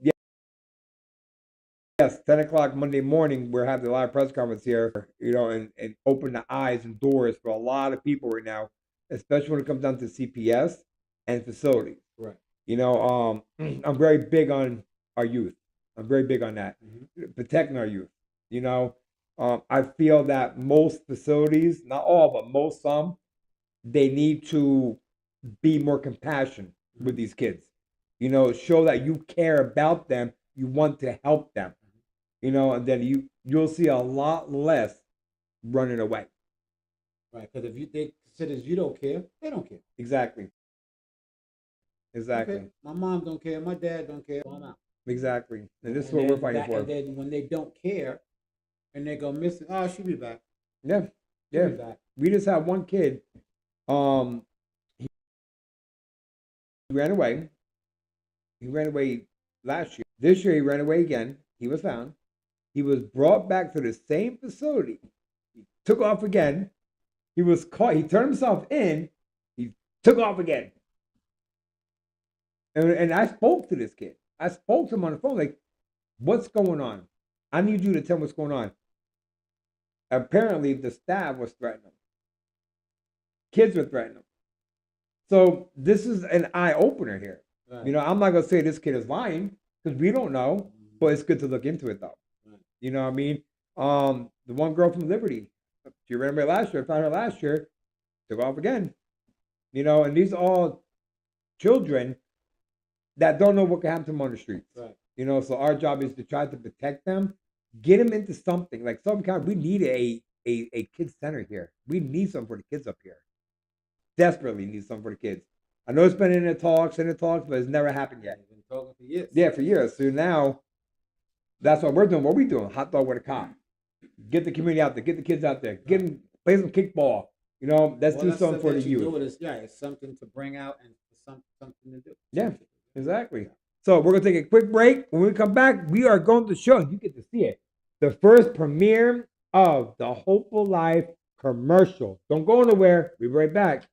yes, 10 o'clock Monday morning, we're having a live press conference here, and open the eyes and doors for a lot of people right now, especially when it comes down to CPS and facilities. Right. I'm very big on our youth. I'm very big on that. Protecting our youth. I feel that most facilities, not all, but some, they need to be more compassionate with these kids. Show that you care about them, you want to help them. And then you'll see a lot less running away. Right, because if they consider you don't care, they don't care. Exactly. Okay. My mom don't care, my dad don't care, I'm out. Exactly. And this is what we're fighting for. And then when they don't care and they go missing, she'll be back. Yeah. She'll be back. We just had one kid. He ran away. He ran away last year. This year he ran away again. He was found. He was brought back to the same facility. He took off again. He was caught. He turned himself in. He took off again. And I spoke to this kid. I spoke to him on the phone, like, what's going on? I need you to tell me what's going on. Apparently, the staff was threatening him. Kids were threatening him. So this is an eye-opener here. Right. I'm not going to say this kid is lying, because we don't know, but it's good to look into it, though. Right. You know what I mean? The one girl from Liberty, she ran away last year, found her last year, took off again. And these are all children that don't know what can happen to them on the streets. Right. So our job is to try to protect them, get them into something. Like we need a kids center here. We need something for the kids up here. Desperately need something for the kids. I know it's been in the talks, but it's never happened yet. Been talking for years. Yeah, for years. So now, that's what we're doing. What we doing? Hot dog with a cop. Get the community out there. Get the kids out there. Get them, play some kickball. Let's do something for the youth. It's something to bring out and something to do. Yeah, exactly. So we're going to take a quick break. When we come back, we are going to show, you get to see it, the first premiere of the Hopeful Life commercial. Don't go anywhere. We'll be right back.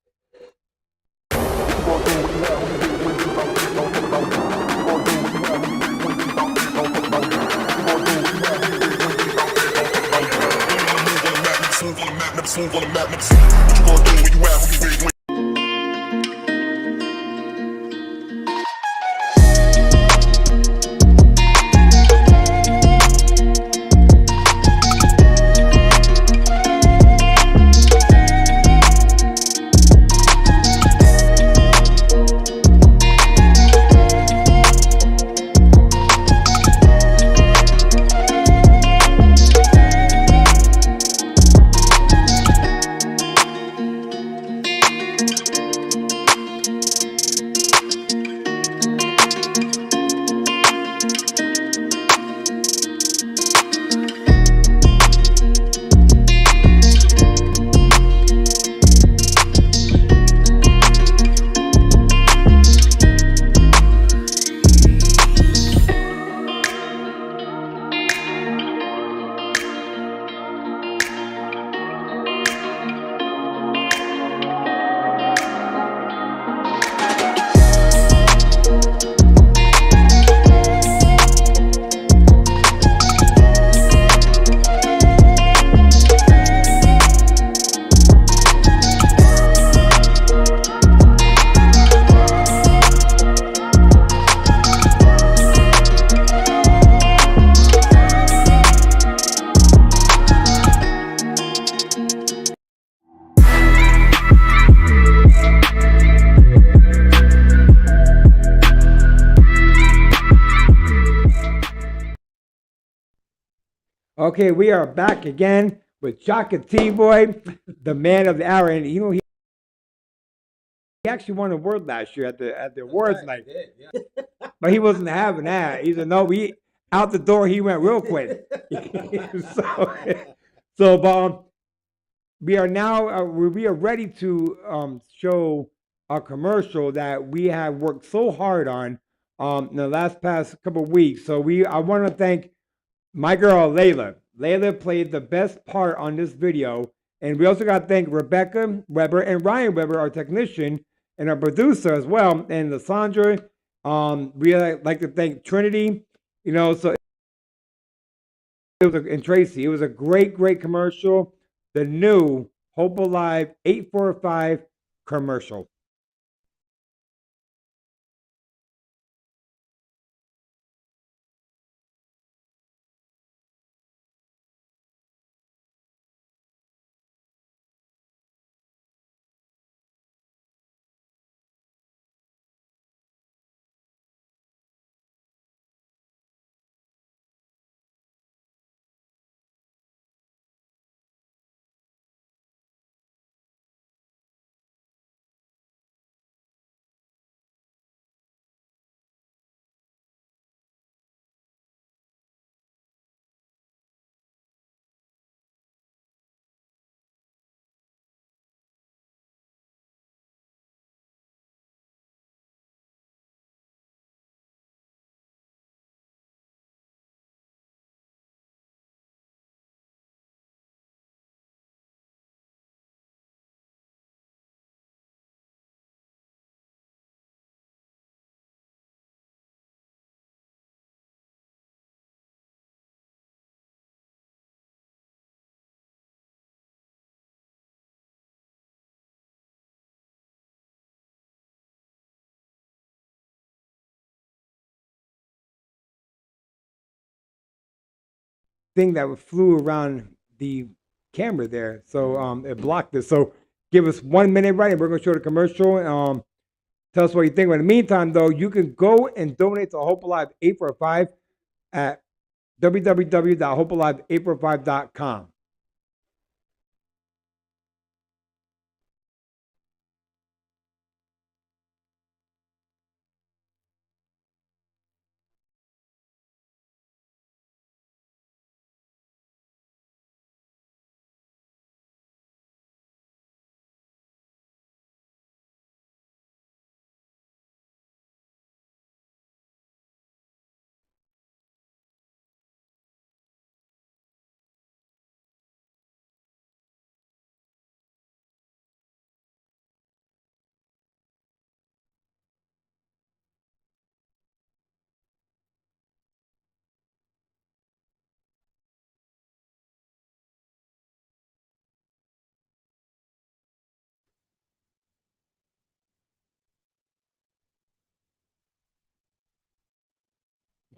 Okay, we are back again with Shaka T Boy, the man of the hour, and he actually won an award last year at the awards night, but he wasn't having that. He said, "No, we out the door. He went real quick." so, but we are now we are ready to show a commercial that we have worked so hard on in the last past couple of weeks. So I want to thank my girl Layla. Layla played the best part on this video, and we also got to thank Rebecca Weber and Ryan Weber, our technician and our producer as well, and Lysandra. We like to thank Trinity. So and Tracy. It was a great commercial. The new Hope Alive 845 commercial. Thing that flew around the camera there, so it blocked it. So give us 1 minute, right, and we're gonna show the commercial. Tell us what you think. But in the meantime, though, you can go and donate to Hope Alive 845 at www.hopealive845.com.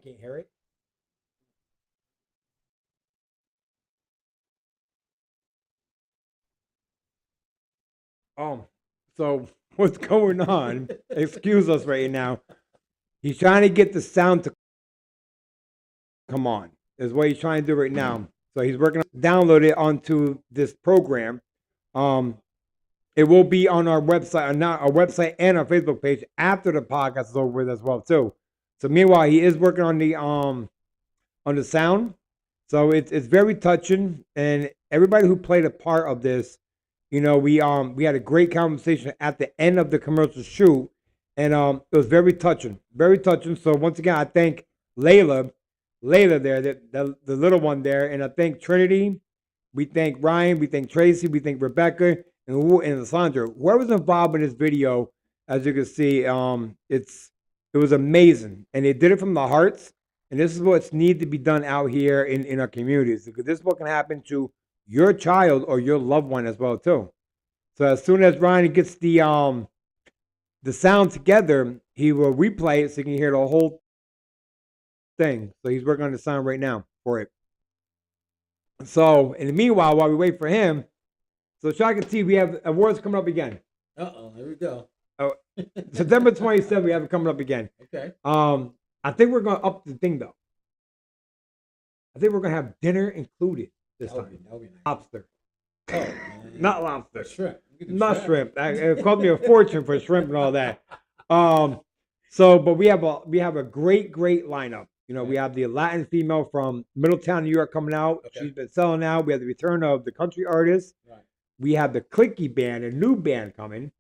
You can't hear it. So what's going on? Excuse us right now. He's trying to get the sound to come on. Is what he's trying to do right now. So he's working on download it onto this program. Um, it will be on our website, not our website and our Facebook page after the podcast is over with as well too. So meanwhile, he is working on the sound. So it's very touching, and everybody who played a part of this, we had a great conversation at the end of the commercial shoot, and it was very touching, very touching. So once again, I thank Layla there, the little one there, and I thank Trinity. We thank Ryan, we thank Tracy, we thank Rebecca, and Sandra. Whoever's involved in this video, as you can see, it was amazing, and they did it from the hearts. And this is what's need to be done out here in our communities, because this is what can happen to your child or your loved one as well too. So as soon as Ryan gets the sound together, he will replay it so you can hear the whole thing. So he's working on the sound right now for it. So in the meanwhile, while we wait for him, so Shaka T, we have awards coming up again. Here we go. Oh, September 27th, we have it coming up again. Okay. I think we're gonna up the thing though. I think we're gonna have dinner included this That would time. be nice. Lobster, Oh man. not lobster, Shrimp. We could do not shrimp. It cost me a fortune for shrimp and all that. So, but we have a great lineup. You know, we have the Latin female from Middletown, New York, coming out. Okay. She's been selling out. We have the return of the country artist. Right. We have the Clicky band, a new band coming.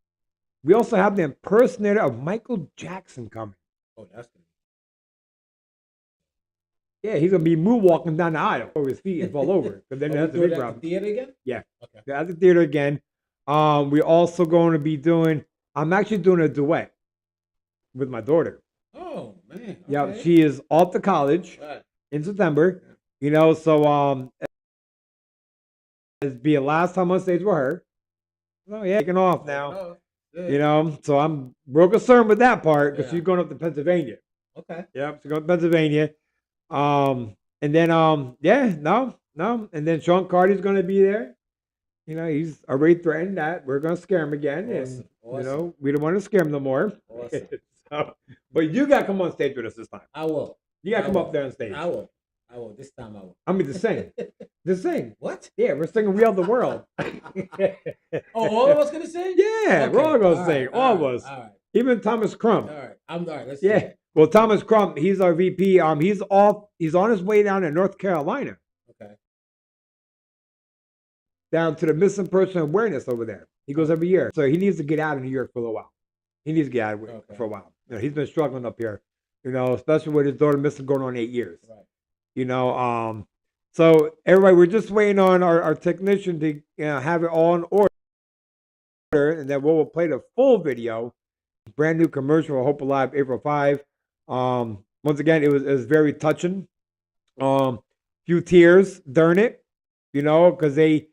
We also have the impersonator of Michael Jackson coming. Oh, that's good. Yeah, he's gonna be moonwalking down the aisle over his feet and fall over. But then that's a big problem. The theater again? Yeah. Okay. At the theater again. We're also going to be doing. I'm actually doing a duet with my daughter. Oh man. Okay. Yeah, she is off to college in September. You know, so it's be the last time on stage with her. Oh yeah, taking off now. You know, so I'm real concerned with that part because she's going up to Pennsylvania. Okay. Yep, she's going to Pennsylvania. And then and then Sean Carter's going to be there. You know, he's already threatened that we're going to scare him again, and you know we don't want to scare him no more. Awesome. So, but you got to come on stage with us this time. I will. You got to come up there on stage. I will. This time I will. I mean, to sing. To sing. What? Yeah, we're singing "We Are the World." Oh, all of us gonna sing? Yeah, we're all gonna sing. All of us. All right. Even Thomas Crump. All right. All right. Let's Yeah. see. Well, Thomas Crump, he's our VP. He's off. He's on his way down to North Carolina. Okay. Down to the missing person awareness over there. He goes every year, so he needs to get out of New York for a little while. He needs to get out of it for a while. You know, he's been struggling up here. You know, especially with his daughter missing going on 8 years. Right. You know, so everybody, we're just waiting on our technician to have it all in order, and then we'll play the full video. Brand new commercial, Hope Alive, April 5. Once again, it was very touching. Few tears during it, you know, because they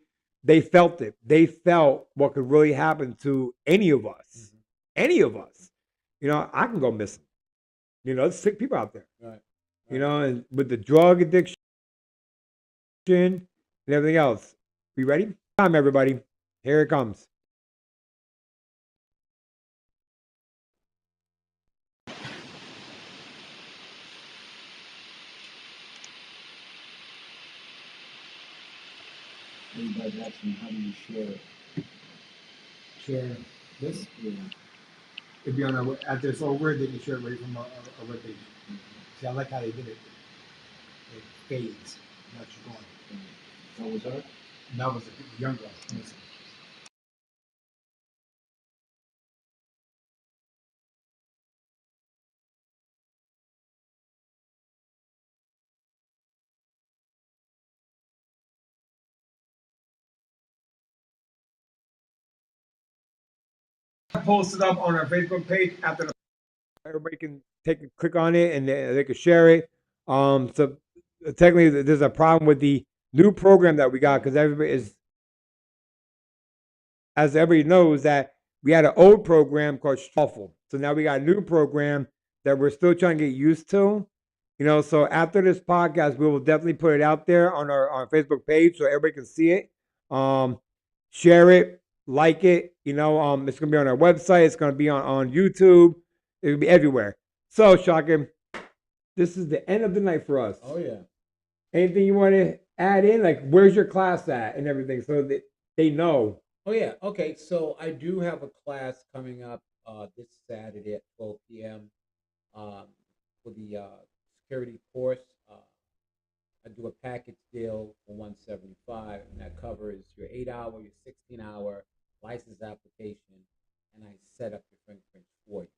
felt it. They felt what could really happen to any of us. Mm-hmm. Any of us. You know, I can go missing. You know, there's sick people out there. Right. You know, and with the drug addiction and everything else. We ready? Time, everybody. Here it comes. Everybody's asking, how do you share it? Share this? Yeah. It'd be on our, after it's over, they can share it right from our webpage. Mm-hmm. See, I like how they did it. It fades. Not you going. That was her? That was a young girl. Mm-hmm. Post it up on our Facebook page after the everybody can click on it and they can share it. So technically there's a problem with the new program that we got because everybody is, as everybody knows, that we had an old program called Shuffle. So now we got a new program that we're still trying to get used to. You know, so after this podcast, we will definitely put it out there on our Facebook page so everybody can see it. Share it, like it. You know, it's gonna be on our website. It's gonna be on YouTube. It'll be everywhere. So, Shaka, this is the end of the night for us. Oh yeah. Anything you want to add in? Like, where's your class at and everything, so that they know. Oh yeah. Okay. So I do have a class coming up this Saturday at 12 p.m. For the security course. I do a package deal for 175, and that covers your 8-hour, your 16-hour license application, and I set up your fingerprints for you.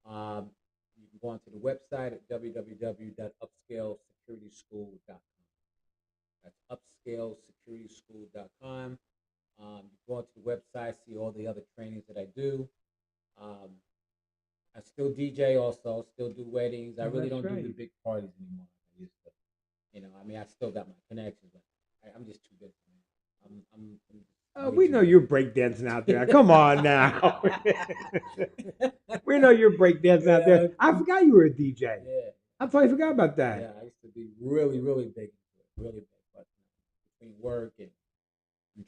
You can go onto the website at www.upscalesecurityschool.com. That's upscalesecurityschool.com. You go onto the website, see all the other trainings that I do. I still DJ also, still do weddings. I really don't do the big parties anymore. I used to, you know, I mean, I still got my connections, but I'm just too busy, man. We know you're breakdancing out there. Come on now. We know you're breakdancing out there. I forgot you were a DJ. Yeah. I totally forgot about that. Yeah, I used to be really, really big, really big. But between work and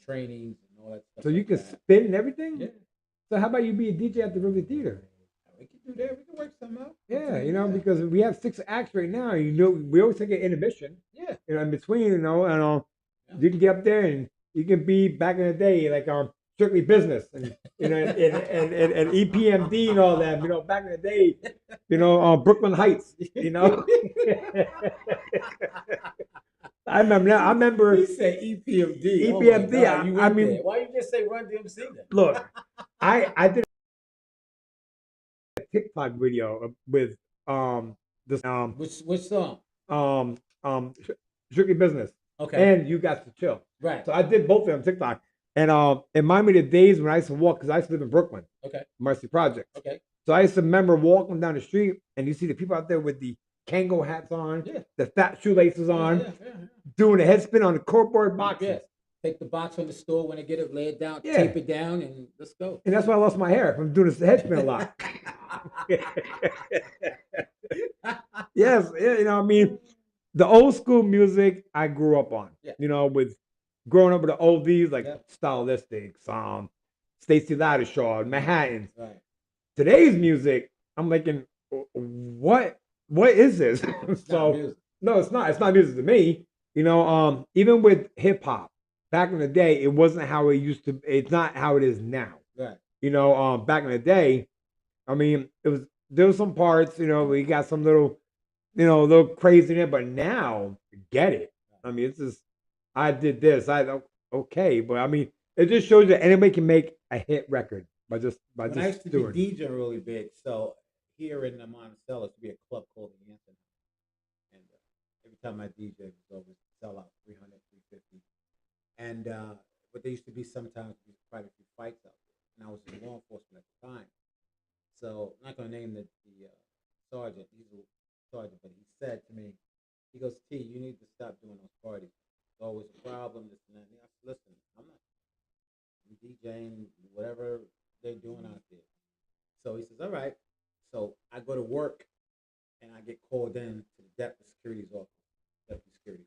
trainings and all that stuff. So you can spin and everything? Yeah. So how about you be a DJ at the River Theater? I We can do that. We can work something out. Yeah, Yeah. because we have 6 acts right now. We always take an intermission. Yeah. In between, and Yeah. you can get up there and you can be back in the day like strictly business and and EPMD and all that. Back in the day, Brooklyn Heights. I remember now. I remember He said EPMD. Oh my EPMD. God, you I went mean, there. Why you just say Run DMC then? look, I did a TikTok video with this Which song? um strictly business Okay. and you got to chill. Right. So I did both of them TikTok, and it reminded me of the days when I used to walk because I used to live in Brooklyn, Okay. Mercy Projects. Okay. So I used to remember walking down the street and you see the people out there with the Kango hats on, Yeah. the fat shoelaces on, Yeah. doing a head spin on the cardboard boxes. Yeah. Take the box from the store when they get it laid down, Yeah. tape it down, and let's go. And that's why I lost my hair from doing this head spin a lot. Yes, yeah, I mean, the old school music I grew up on. Yeah. With growing up with the oldies like Yeah. Stylistics, Stacey Ladishaw, Manhattans. Right. Today's music, I'm thinking, what is this? It's not music. No, it's not. It's not music to me. Even with hip hop, back in the day, it wasn't how it used to. It's not how it is now. Right. Back in the day, I mean, there was some parts, we got some little, little crazy in it, but now, get it. I mean, it's just, I did this. Okay, but I mean, it just shows that anybody can make a hit record by just When I used to doing be DJing really big, so here in the Monticello, used to be a club called the Anthem. And every time I DJ, it was always sell out 300, 350. And but there used to be sometimes quite a few fights out there. And I was in law enforcement at the time. So I'm not going to name the sergeant. He's a sergeant, but he said to me, he goes, T, you need to stop doing those parties. It's always a problem, this and that. And I said, listen, I'm not DJing, whatever they're doing out there. So he says, all right. So I go to work and I get called in to the deputy security's office, deputy security.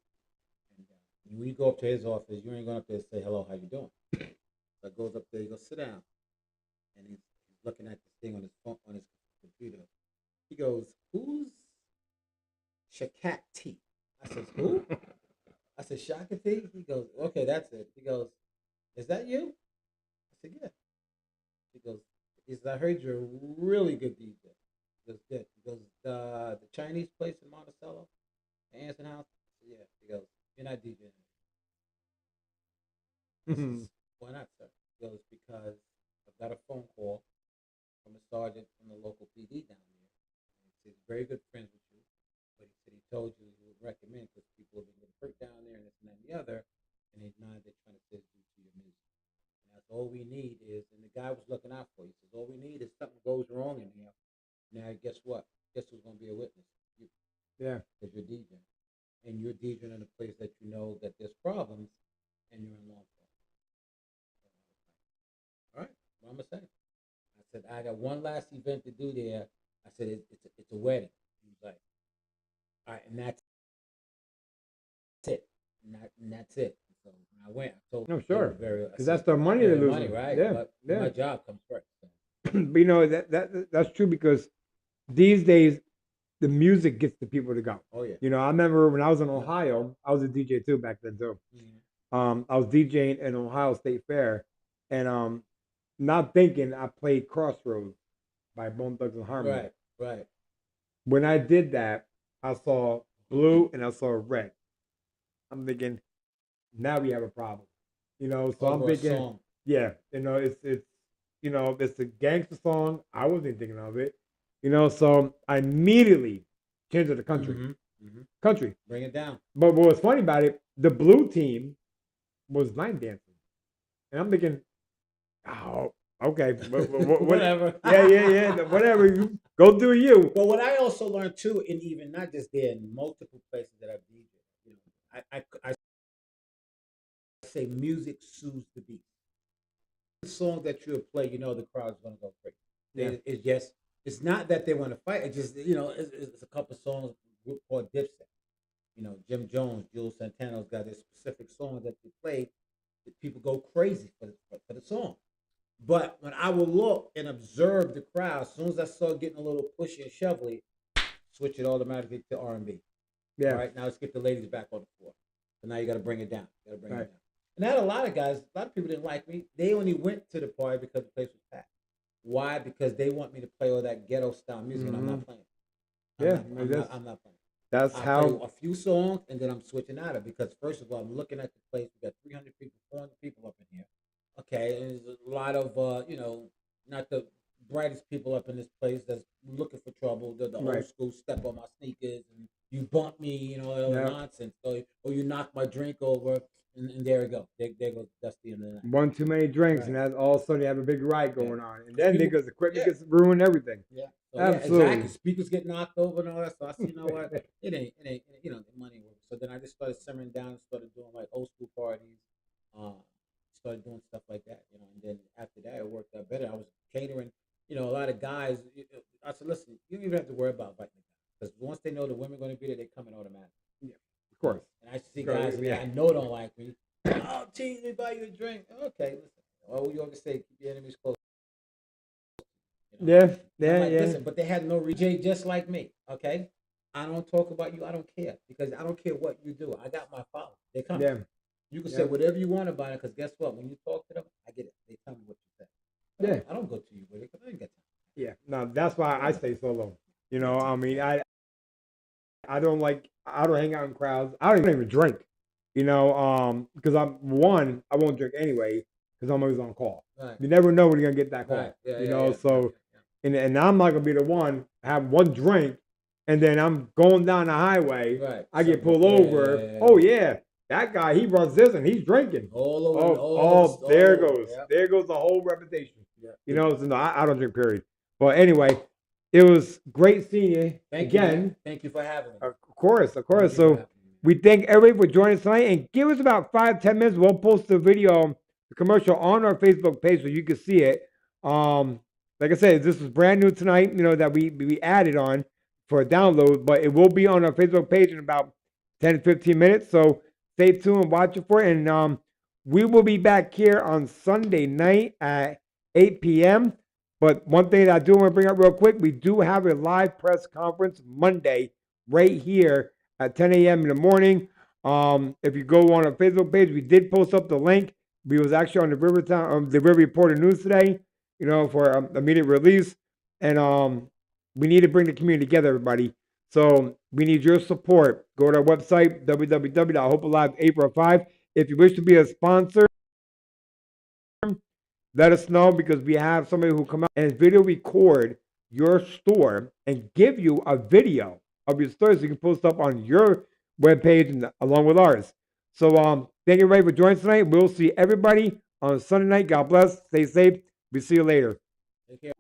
And when you go up to his office, you ain't going up there to say, hello, how you doing? So I goes up there, he goes, sit down. And he's looking at this thing on his phone, on his computer. He goes, who's Shaka T? I says, who? I said, Shaka T? He goes, okay, that's it. He goes, is that you? I said, yeah. He goes, I heard you're a really good DJ. He goes, good. He goes, the Chinese place in Monticello, the Anson House? I said, yeah. He goes, you're not DJing. Says, why not, sir? He goes, because I've got a phone call from a sergeant from the local PD down there. And he said, he's very good friends with you. But he said he told you he would recommend because people have been getting hurt down there and this and that and the other. And he's not they're trying to say due to your music. And that's all we need is, and the guy was looking out for you. He says, all we need is something goes wrong in here. Now, guess what? Guess who's going to be a witness? You. Yeah. Because you're DJing. And you're DJing in a place that you know that there's problems and you're in law enforcement. All right, what I'm going to say. I said, I got one last event to do there. I said, it's a wedding. He was like, all right, and that's it. And that's it. So when I went, I told No, sure. Because that's the money they're losing. Money, right? Yeah. But yeah. my job comes first. So. But that's true because these days the music gets the people to go. Oh yeah. I remember when I was in Ohio, I was a DJ too back then too. Mm-hmm. I was DJing in Ohio State Fair, and not thinking I played Crossroads by Bone Thugs and Harmony. Right. When I did that, I saw blue and I saw red. I'm thinking, now we have a problem. So I'm thinking, yeah, it's a gangster song. I wasn't thinking of it. So I immediately changed it to country. Mm-hmm. Country. Bring it down. But what was funny about it, the blue team was line dancing. And I'm thinking, oh, okay. Whatever. Yeah. Whatever. You go do you. But what I also learned too, and even not just there, in multiple places that I've DJed, I say music soothes the beat. The song that you play, the crowd's gonna go crazy. Yeah. It's not that they want to fight. It just, it's a couple songs, a group called Dipset. Jim Jones, Jules Santano's got this specific song that they play that people go crazy for the song. But when I would look and observe the crowd, as soon as I started getting a little pushy and shovely, switch it automatically to R&B. Yeah. All right, now let's get the ladies back on the floor. So now you got to bring it down. You got to bring Right. it down. And I had a lot of guys, a lot of people didn't like me. They only went to the party because the place was packed. Why? Because they want me to play all that ghetto style music, and I'm not playing. I'm not playing. That's I how. play a few songs, and then I'm switching out of it because first of all, I'm looking at the place. We got 300 people, 400 people up in here. Okay, and there's a lot of not the brightest people up in this place that's looking for trouble. The Right. old school step on my sneakers and you bump me, all that Yeah. nonsense. Or you knock my drink over, and there we go. There goes Dusty in the night. One too many drinks, Right. and that's all of a sudden you have a big riot going on, and then People- niggas equipment yeah. gets ruined, everything. Yeah, Absolutely. exactly. Speakers get knocked over and all that. So I said, you know what? It ain't. The money works. So then I just started simmering down and started doing like old school parties. Started doing stuff like that, And then after that, it worked out better. I was catering. A lot of guys. I said, listen, you don't even have to worry about inviting the guys because once they know the women are going to be there, they come in automatically. Yeah, of course. And I see Of course, guys yeah. that I know don't like me. Oh, geez, let me buy you a drink. Okay, listen. Well, you always say keep your enemies close. Yeah, I'm yeah, like, yeah. Listen, but they had no reject just like me. Okay, I don't talk about you. I don't care because I don't care what you do. I got my followers. They come. Yeah, You can Yeah. say whatever you want about it because guess what? When you talk to them, I get it. They tell me what you say. Yeah. I don't go to you with it because I ain't got time. yeah. No, that's why I stay solo. I mean, I don't hang out in crowds. I don't even drink. Because I won't drink anyway because I'm always on call. Right. You never know when you're gonna get that call. Right. Yeah, So. yeah. And I'm not gonna be the one have one drink, and then I'm going down the highway. Right. I get pulled Yeah, over. yeah. Oh yeah, that guy he runs this and he's drinking. All over. There all over. goes. Yep. There goes the whole reputation. Yeah. So no, I don't drink. Period. But anyway, it was great seeing you Thank you, again. man. Thank you for having me. Of course. Thank you for So having me. we thank everybody for joining us tonight, and give us about 5-10 minutes. We'll post the video, the commercial on our Facebook page so you can see it. Like I said, this was brand new tonight, that we added on for a download, but it will be on our Facebook page in about 10-15 minutes. So stay tuned and watch it for it. And we will be back here on Sunday night at 8 p.m. But one thing that I do want to bring up real quick, we do have a live press conference Monday right here at 10 a.m. in the morning. If you go on our Facebook page, we did post up the link. We was actually on the the River Reporter News today, for immediate release. And we need to bring the community together, everybody. So we need your support. Go to our website, www.hopealive845. If you wish to be a sponsor, let us know because we have somebody who come out and video record your store and give you a video of your store so you can post up on your webpage and along with ours. So thank you everybody for joining tonight. We'll see everybody on Sunday night. God bless. Stay safe. We'll see you later. Take care.